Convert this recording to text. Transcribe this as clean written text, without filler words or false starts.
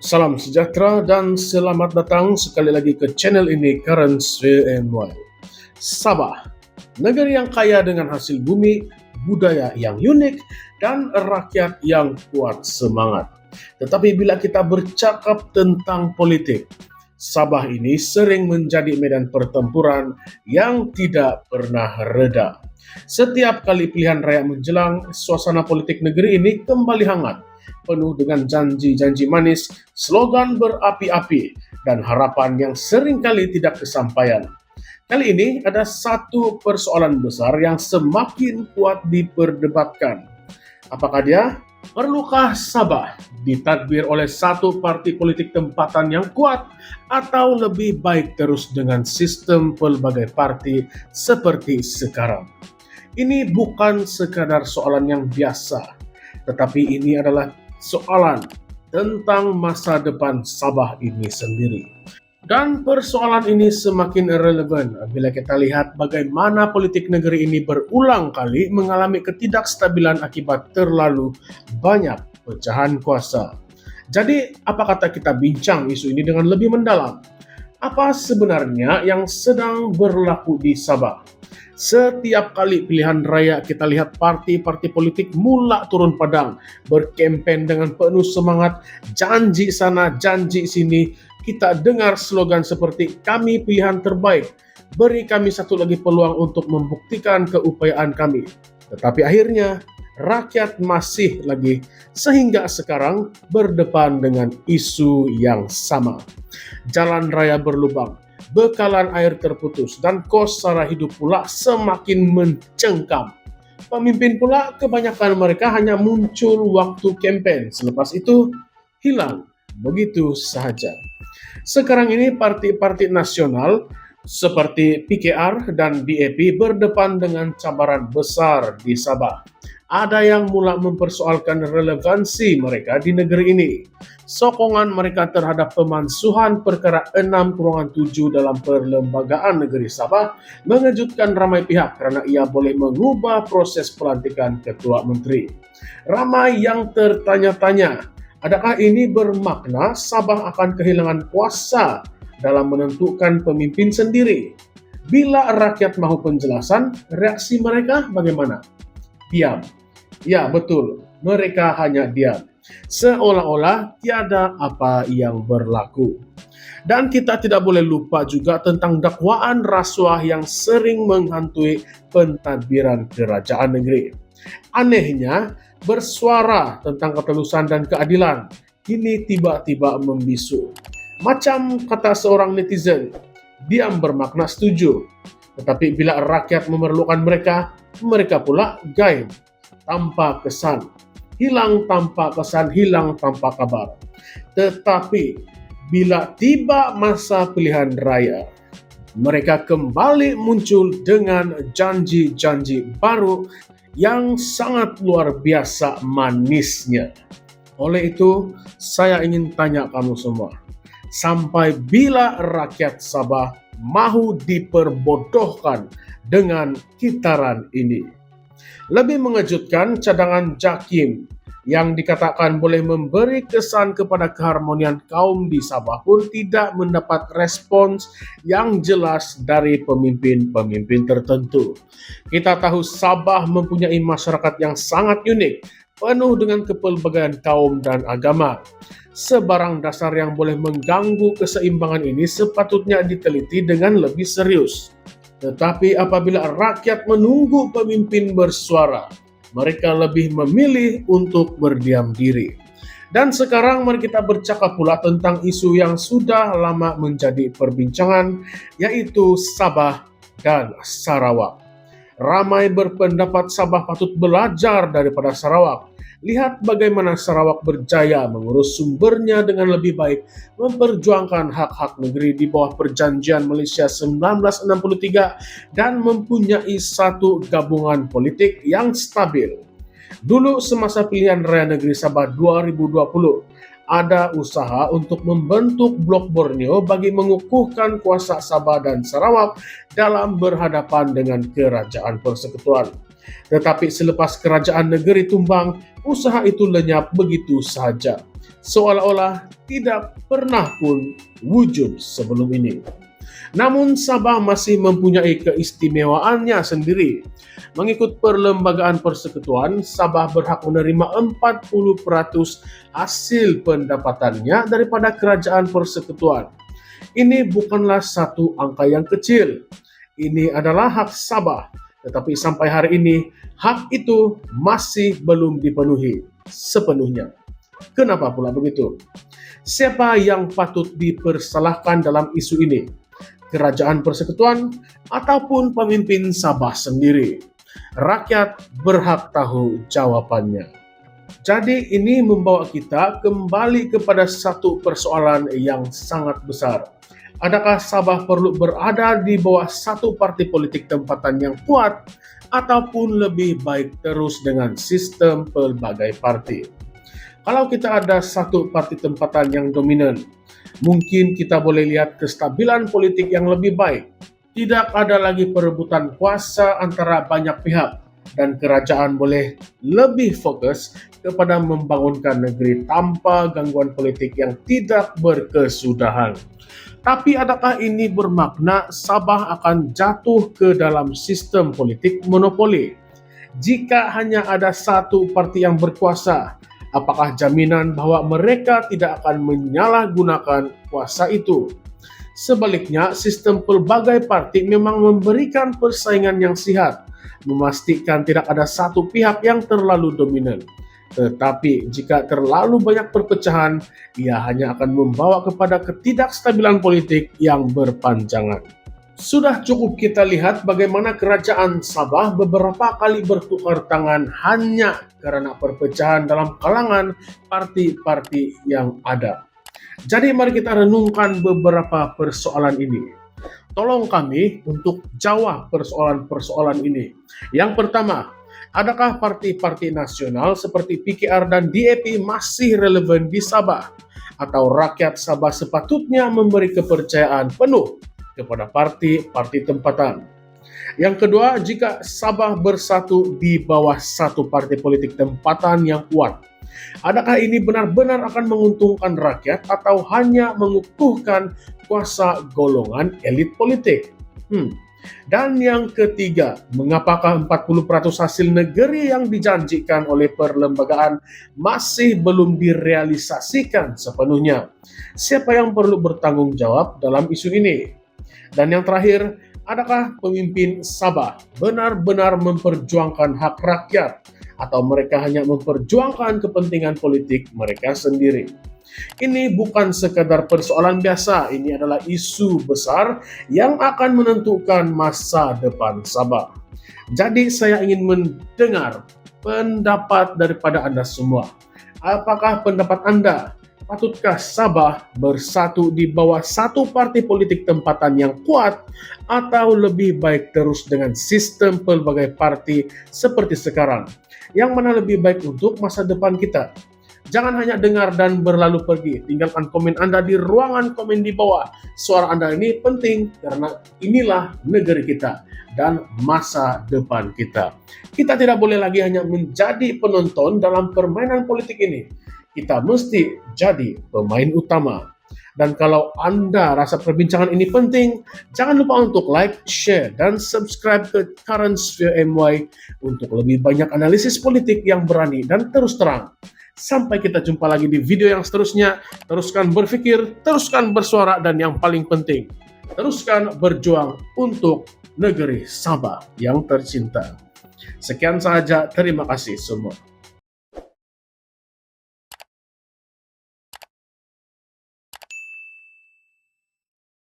Salam sejahtera dan selamat datang sekali lagi ke channel ini Currents VNY. Sabah, negeri yang kaya dengan hasil bumi, budaya yang unik, dan rakyat yang kuat semangat. Tetapi bila kita bercakap tentang politik, Sabah ini sering menjadi medan pertempuran yang tidak pernah reda. Setiap kali pilihan raya menjelang, suasana politik negeri ini kembali hangat, penuh dengan janji-janji manis, slogan berapi-api, dan harapan yang seringkali tidak kesampaian. Kali ini ada satu persoalan besar yang semakin kuat diperdebatkan. Apakah dia? Perlukah Sabah ditadbir oleh satu parti politik tempatan yang kuat, atau lebih baik terus dengan sistem pelbagai parti seperti sekarang? Ini bukan sekadar soalan yang biasa, tetapi ini adalah soalan tentang masa depan Sabah ini sendiri. Dan persoalan ini semakin relevan bila kita lihat bagaimana politik negeri ini berulang kali mengalami ketidakstabilan akibat terlalu banyak pecahan kuasa. Jadi, apa kata kita bincang isu ini dengan lebih mendalam? Apa sebenarnya yang sedang berlaku di Sabah? Setiap kali pilihan raya kita lihat parti-parti politik mula turun padang, berkempen dengan penuh semangat, janji sana, janji sini. Kita dengar slogan seperti kami pilihan terbaik, beri kami satu lagi peluang untuk membuktikan keupayaan kami. Tetapi akhirnya rakyat masih lagi sehingga sekarang berdepan dengan isu yang sama. Jalan raya berlubang, bekalan air terputus, dan kos sara hidup pula semakin mencengkam. Pemimpin pula kebanyakan mereka hanya muncul waktu kampanye, selepas itu hilang begitu saja. Sekarang ini parti-parti nasional seperti PKR dan BAP berdepan dengan cabaran besar di Sabah. Ada yang mula mempersoalkan relevansi mereka di negeri ini. Sokongan mereka terhadap pemansuhan perkara 6-7 dalam perlembagaan negeri Sabah mengejutkan ramai pihak karena ia boleh mengubah proses pelantikan ketua menteri. Ramai yang tertanya-tanya, adakah ini bermakna Sabah akan kehilangan kuasa dalam menentukan pemimpin sendiri? Bila rakyat mahu penjelasan, reaksi mereka bagaimana? Diam. Ya, betul. Mereka hanya diam. Seolah-olah tiada apa yang berlaku. Dan kita tidak boleh lupa juga tentang dakwaan rasuah yang sering menghantui pentadbiran kerajaan negeri. Anehnya, bersuara tentang ketulusan dan keadilan kini tiba-tiba membisu. Macam kata seorang netizen, diam bermakna setuju, tetapi bila rakyat memerlukan mereka, mereka pula gaib, tanpa kesan, hilang tanpa kesan, hilang tanpa kabar. Tetapi bila tiba masa pilihan raya, mereka kembali muncul dengan janji-janji baru yang sangat luar biasa manisnya. Oleh itu, saya ingin tanya kamu semua, sampai bila rakyat Sabah mahu diperbodohkan dengan kitaran ini? Lebih mengejutkan, cadangan Jakim yang dikatakan boleh memberi kesan kepada keharmonian kaum di Sabah pun tidak mendapat respons yang jelas dari pemimpin-pemimpin tertentu. Kita tahu Sabah mempunyai masyarakat yang sangat unik, penuh dengan kepelbagaian kaum dan agama. Sebarang dasar yang boleh mengganggu keseimbangan ini sepatutnya diteliti dengan lebih serius. Tetapi apabila rakyat menunggu pemimpin bersuara, mereka lebih memilih untuk berdiam diri. Dan sekarang mari kita bercakap pula tentang isu yang sudah lama menjadi perbincangan, yaitu Sabah dan Sarawak. Ramai berpendapat Sabah patut belajar daripada Sarawak. Lihat bagaimana Sarawak berjaya mengurus sumbernya dengan lebih baik, memperjuangkan hak-hak negeri di bawah Perjanjian Malaysia 1963 dan mempunyai satu gabungan politik yang stabil. Dulu semasa pilihan raya negeri Sabah 2020, ada usaha untuk membentuk blok Borneo bagi mengukuhkan kuasa Sabah dan Sarawak dalam berhadapan dengan kerajaan persekutuan. Tetapi selepas kerajaan negeri tumbang, usaha itu lenyap begitu saja. seolah-olah tidak pernah pun wujud sebelum ini. Namun Sabah masih mempunyai keistimewaannya sendiri. Mengikut Perlembagaan Persekutuan, Sabah berhak menerima 40% hasil pendapatannya daripada Kerajaan Persekutuan. Ini bukanlah satu angka yang kecil. Ini adalah hak Sabah, tetapi sampai hari ini hak itu masih belum dipenuhi sepenuhnya. Kenapa pula begitu? Siapa yang patut dipersalahkan dalam isu ini? Kerajaan Persekutuan ataupun pemimpin Sabah sendiri? Rakyat berhak tahu jawabannya. Jadi ini membawa kita kembali kepada satu persoalan yang sangat besar. Adakah Sabah perlu berada di bawah satu partai politik tempatan yang kuat ataupun lebih baik terus dengan sistem pelbagai partai? Kalau kita ada satu partai tempatan yang dominan, mungkin kita boleh lihat kestabilan politik yang lebih baik. Tidak ada lagi perebutan kuasa antara banyak pihak dan kerajaan boleh lebih fokus kepada membangunkan negeri tanpa gangguan politik yang tidak berkesudahan. Tapi adakah ini bermakna Sabah akan jatuh ke dalam sistem politik monopoli? Jika hanya ada satu parti yang berkuasa, apakah jaminan bahwa mereka tidak akan menyalahgunakan kuasa itu? Sebaliknya, sistem pelbagai parti memang memberikan persaingan yang sehat, memastikan tidak ada satu pihak yang terlalu dominan. Tetapi jika terlalu banyak perpecahan, ia hanya akan membawa kepada ketidakstabilan politik yang berpanjangan. Sudah cukup kita lihat bagaimana kerajaan Sabah beberapa kali bertukar tangan hanya karena perpecahan dalam kalangan parti-parti yang ada. Jadi mari kita renungkan beberapa persoalan ini. Tolong kami untuk jawab persoalan-persoalan ini. Yang pertama, adakah parti-parti nasional seperti PKR dan DAP masih relevan di Sabah? Atau rakyat Sabah sepatutnya memberi kepercayaan penuh kepada parti-parti tempatan? Yang kedua, jika Sabah bersatu di bawah satu partai politik tempatan yang kuat, adakah ini benar-benar akan menguntungkan rakyat atau hanya mengukuhkan kuasa golongan elit politik? Dan yang ketiga, mengapakah 40% hasil negeri yang dijanjikan oleh perlembagaan masih belum direalisasikan sepenuhnya? Siapa yang perlu bertanggung jawab dalam isu ini? Dan yang terakhir, adakah pemimpin Sabah benar-benar memperjuangkan hak rakyat atau mereka hanya memperjuangkan kepentingan politik mereka sendiri? Ini bukan sekadar persoalan biasa, ini adalah isu besar yang akan menentukan masa depan Sabah. Jadi saya ingin mendengar pendapat daripada Anda semua. Apakah pendapat Anda? Patutkah Sabah bersatu di bawah satu partai politik tempatan yang kuat atau lebih baik terus dengan sistem pelbagai parti seperti sekarang? Yang mana lebih baik untuk masa depan kita? Jangan hanya dengar dan berlalu pergi. Tinggalkan komen Anda di ruangan komen di bawah. Suara Anda ini penting karena inilah negeri kita dan masa depan kita. Kita tidak boleh lagi hanya menjadi penonton dalam permainan politik ini. Kita mesti jadi pemain utama. Dan kalau Anda rasa perbincangan ini penting, jangan lupa untuk like, share, dan subscribe ke Currentsphere MY untuk lebih banyak analisis politik yang berani dan terus terang. Sampai kita jumpa lagi di video yang seterusnya. Teruskan berpikir, teruskan bersuara, dan yang paling penting, teruskan berjuang untuk negeri Sabah yang tercinta. Sekian saja, terima kasih semua.